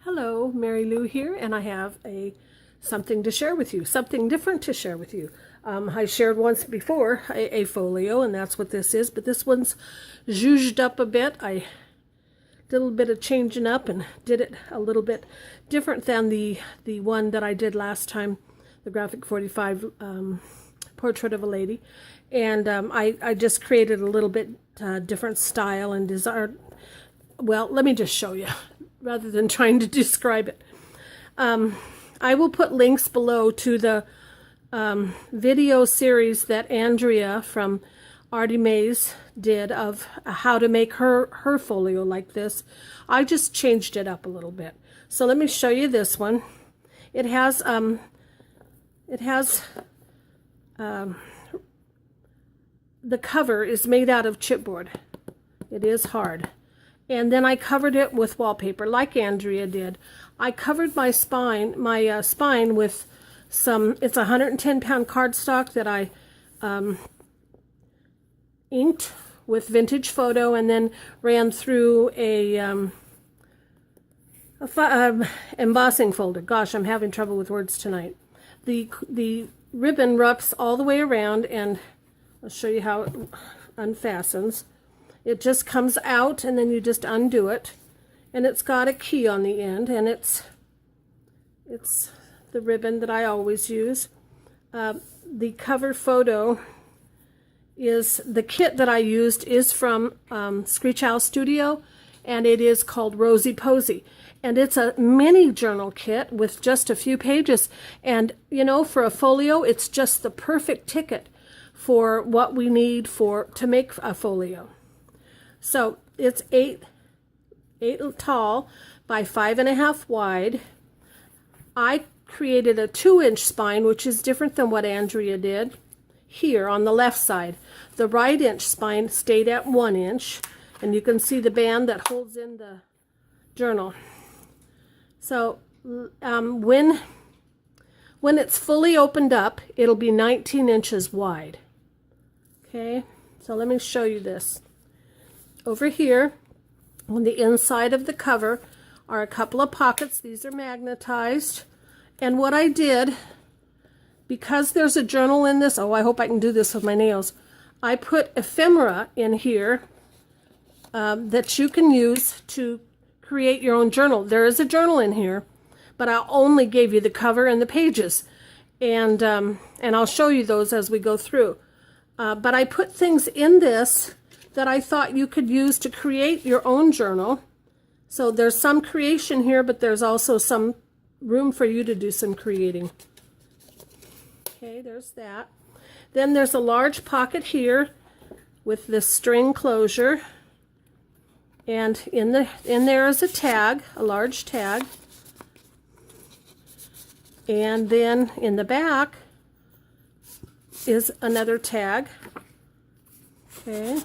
Hello, Mary Lou here, and I have something to share with you, something different to share with you. I shared once before a folio, and that's what this is, but this one's zhuzhed up a bit. I did a little bit of changing up and did it a little bit different than the one that I did last time, the Graphic 45 Portrait of a Lady. And I just created a little bit different style and design. Well, let me just show you rather than trying to describe it. I will put links below to the video series that Andrea from Artie Mays did of how to make her folio like this. I just changed it up a little bit. So let me show you this one. It has the cover is made out of chipboard. It is hard. And then I covered it with wallpaper, like Andrea did. I covered my spine with some, it's a 110-pound cardstock that I inked with vintage photo and then ran through a embossing folder. Gosh, I'm having trouble with words tonight. The ribbon wraps all the way around, and I'll show you how it unfastens. It just comes out and then you just undo it, and it's got a key on the end, and it's the ribbon that I always use. The cover photo is, the kit that I used is from Screech Owl Studio, and it is called Rosy Posy, and it's a mini journal kit with just a few pages, and you know, for a folio it's just the perfect ticket for what we need to make a folio. So it's 8 tall by 5.5 wide. I created a 2-inch spine, which is different than what Andrea did here on the left side. The right inch spine stayed at 1 inch, and you can see the band that holds in the journal. So when it's fully opened up, it'll be 19 inches wide. Okay, so let me show you this. Over here, on the inside of the cover, are a couple of pockets. These are magnetized. And what I did, because there's a journal in this, oh, I hope I can do this with my nails, I put ephemera in here that you can use to create your own journal. There is a journal in here, but I only gave you the cover and the pages. And I'll show you those as we go through. But I put things in this that I thought you could use to create your own journal. So there's some creation here, but there's also some room for you to do some creating. Okay, there's that. Then there's a large pocket here with this string closure. And in there is a tag, a large tag. And then in the back is another tag. Okay.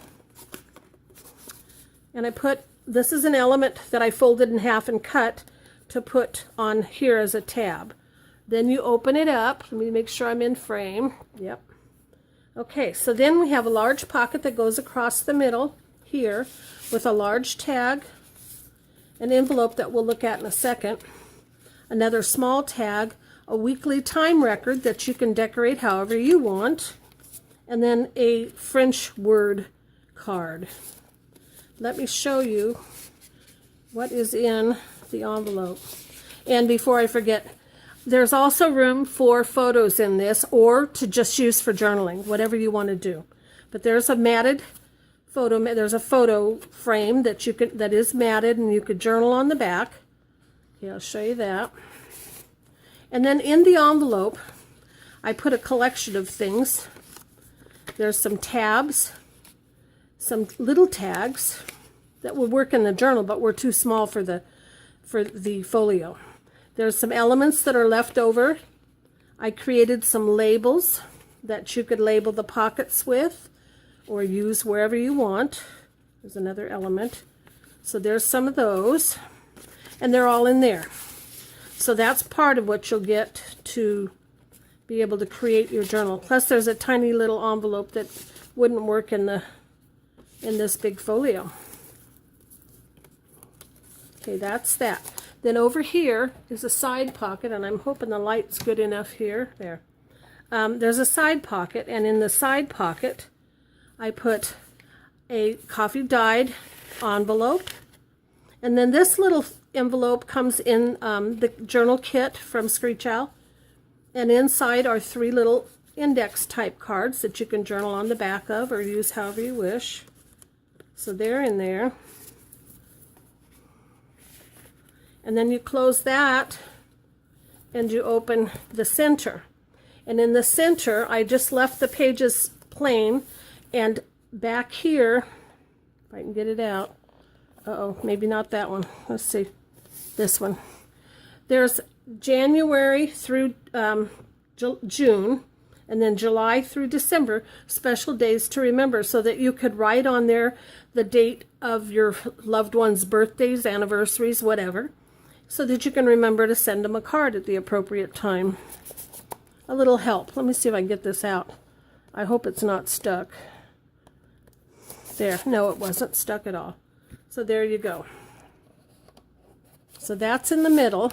And I put, this is an element that I folded in half and cut to put on here as a tab. Then you open it up. Let me make sure I'm in frame. Yep. Okay, so then we have a large pocket that goes across the middle here with a large tag, an envelope that we'll look at in a second, another small tag, a weekly time record that you can decorate however you want, and then a French word card. Let me show you what is in the envelope. And before I forget, there's also room for photos in this, or to just use for journaling, whatever you want to do. But there's a matted photo, there's a photo frame that is matted, and you could journal on the back. Okay, I'll show you that. And then in the envelope, I put a collection of things. There's some tabs, some little tags that would work in the journal but were too small for the folio. There's some elements that are left over. I created some labels that you could label the pockets with or use wherever you want. There's another element. So there's some of those, and they're all in there. So that's part of what you'll get to be able to create your journal. Plus there's a tiny little envelope that wouldn't work in this big folio. Okay, that's that. Then over here is a side pocket, and I'm hoping the light's good enough here. There. There's a side pocket, and in the side pocket, I put a coffee dyed envelope. And then this little envelope comes in the journal kit from Screech Owl. And inside are 3 little index type cards that you can journal on the back of or use however you wish. So they're in there. And then you close that and you open the center. And in the center, I just left the pages plain, and back here, if I can get it out, uh-oh, maybe not that one. Let's see, this one. There's January through June, and then July through December, special days to remember, so that you could write on there the date of your loved one's birthdays, anniversaries, whatever, so that you can remember to send them a card at the appropriate time. A little help. Let me see if I can get this out. I hope it's not stuck. There. No, it wasn't stuck at all. So there you go. So that's in the middle.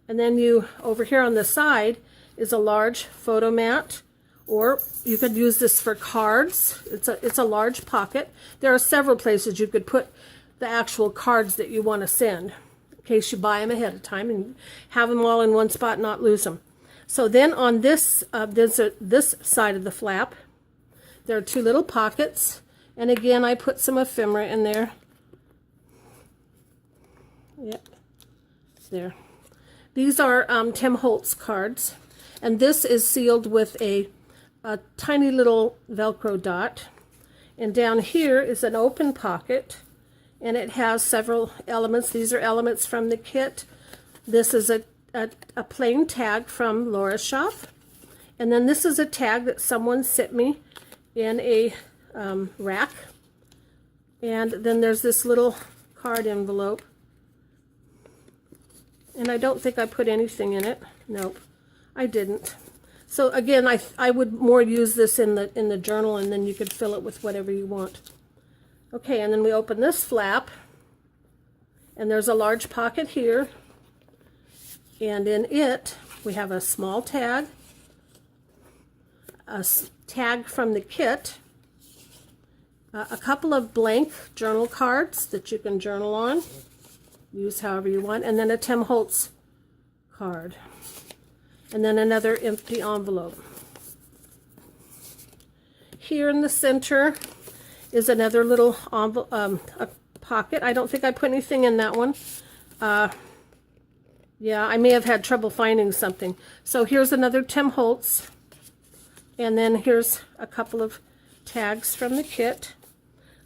And then you, over here on the side, is a large photo mat, or you could use this for cards. It's a large pocket. There are several places you could put the actual cards that you want to send, in case you buy them ahead of time and have them all in one spot and not lose them. So then on this, this side of the flap, there are 2 little pockets, and again I put some ephemera in there. Yep, there. These are Tim Holtz cards, and this is sealed with a tiny little Velcro dot. And down here is an open pocket, and it has several elements. These are elements from the kit. This is a plain tag from Laura's shop, and then this is a tag that someone sent me in a rack. And then there's this little card envelope. And I don't think I put anything in it. Nope, I didn't. So again, I would more use this in the journal, and then you could fill it with whatever you want. Okay, and then we open this flap, and there's a large pocket here, and in it we have a small tag, a tag from the kit, a couple of blank journal cards that you can journal on. Use however you want, and then a Tim Holtz card, and then another empty envelope. Here in the center is another little envelope, a pocket. I don't think I put anything in that one. Yeah, I may have had trouble finding something. So here's another Tim Holtz, and then here's a couple of tags from the kit,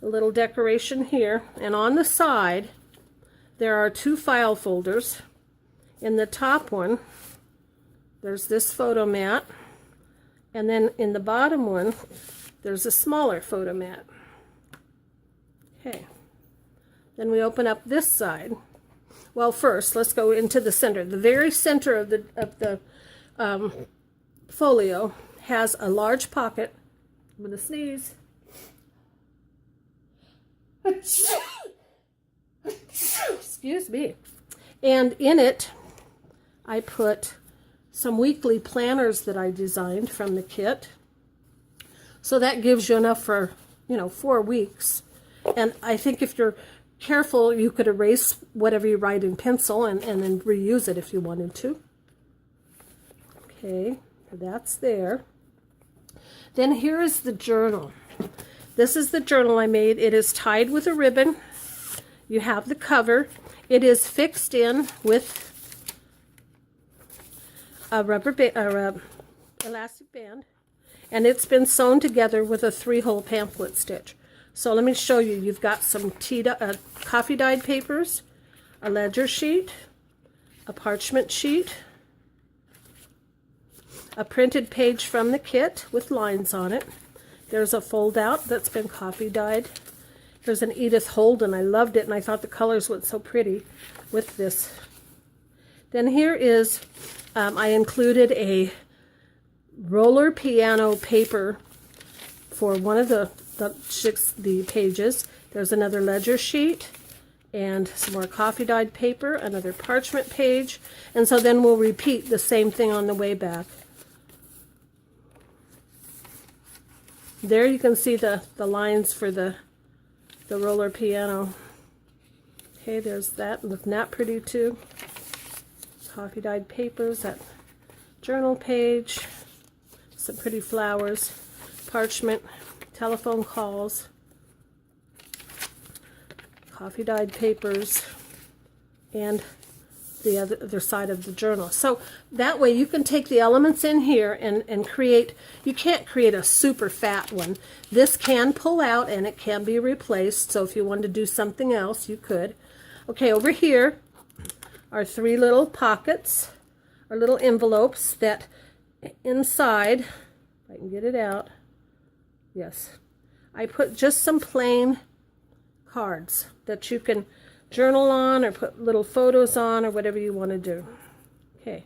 a little decoration here, and on the side there are 2 file folders. In the top one, there's this photo mat, and then in the bottom one, there's a smaller photo mat. Okay. Then we open up this side. Well, first, let's go into the center. The very center of the folio has a large pocket. I'm going to sneeze. Excuse me. And in it, I put some weekly planners that I designed from the kit. So that gives you enough for, 4 weeks. And I think if you're careful, you could erase whatever you write in pencil and then reuse it if you wanted to. Okay, that's there. Then here is the journal. This is the journal I made. It is tied with a ribbon. You have the cover. It is fixed in with a rubber elastic band, and it's been sewn together with a 3-hole pamphlet stitch. So let me show you. You've got some coffee dyed papers, a ledger sheet, a parchment sheet, a printed page from the kit with lines on it. There's a fold out that's been coffee dyed. There's an Edith Holden. I loved it, and I thought the colors went so pretty with this. Then here is, I included a roller piano paper for one of the pages. There's another ledger sheet, and some more coffee dyed paper, another parchment page, and so then we'll repeat the same thing on the way back. There you can see the lines for the roller piano. Okay, there's that. Looking that pretty too. Coffee dyed papers, that journal page, some pretty flowers, parchment, telephone calls, coffee dyed papers, and the other side of the journal. So that way you can take the elements in here and create, you can't create a super fat one. This can pull out and it can be replaced, so if you wanted to do something else, you could. Okay, over here are 3 little pockets, or little envelopes that inside, if I can get it out, yes, I put just some plain cards that you can journal on or put little photos on or whatever you want to do. Okay,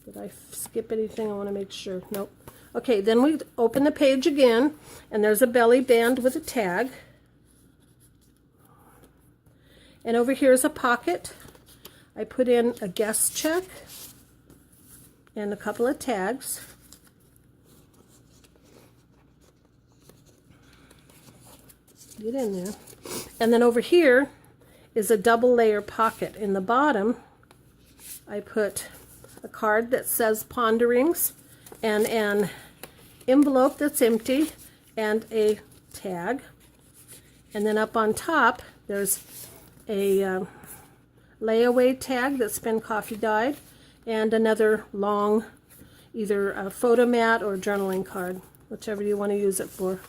did I skip anything? I want to make sure. Nope. Okay, then we open the page again, and there's a belly band with a tag. And over here is a pocket. I put in a guest check and a couple of tags. Get in there. And then over here is a double layer pocket. In the bottom, I put a card that says Ponderings and an envelope that's empty and a tag. And then up on top, there's a layaway tag that's been coffee dyed and another long, either a photo mat or journaling card, whichever you want to use it for.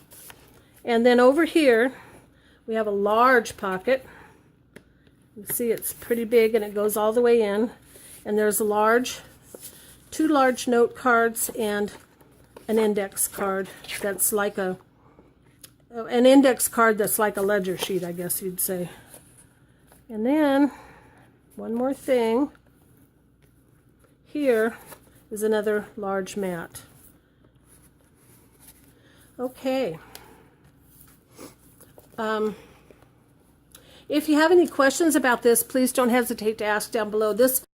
And then over here, we have a large pocket. You see it's pretty big and it goes all the way in. And there's a 2 large note cards and an index card that's like an index card that's like a ledger sheet, I guess you'd say. And then, one more thing. Here is another large mat. Okay. If you have any questions about this, please don't hesitate to ask down below. This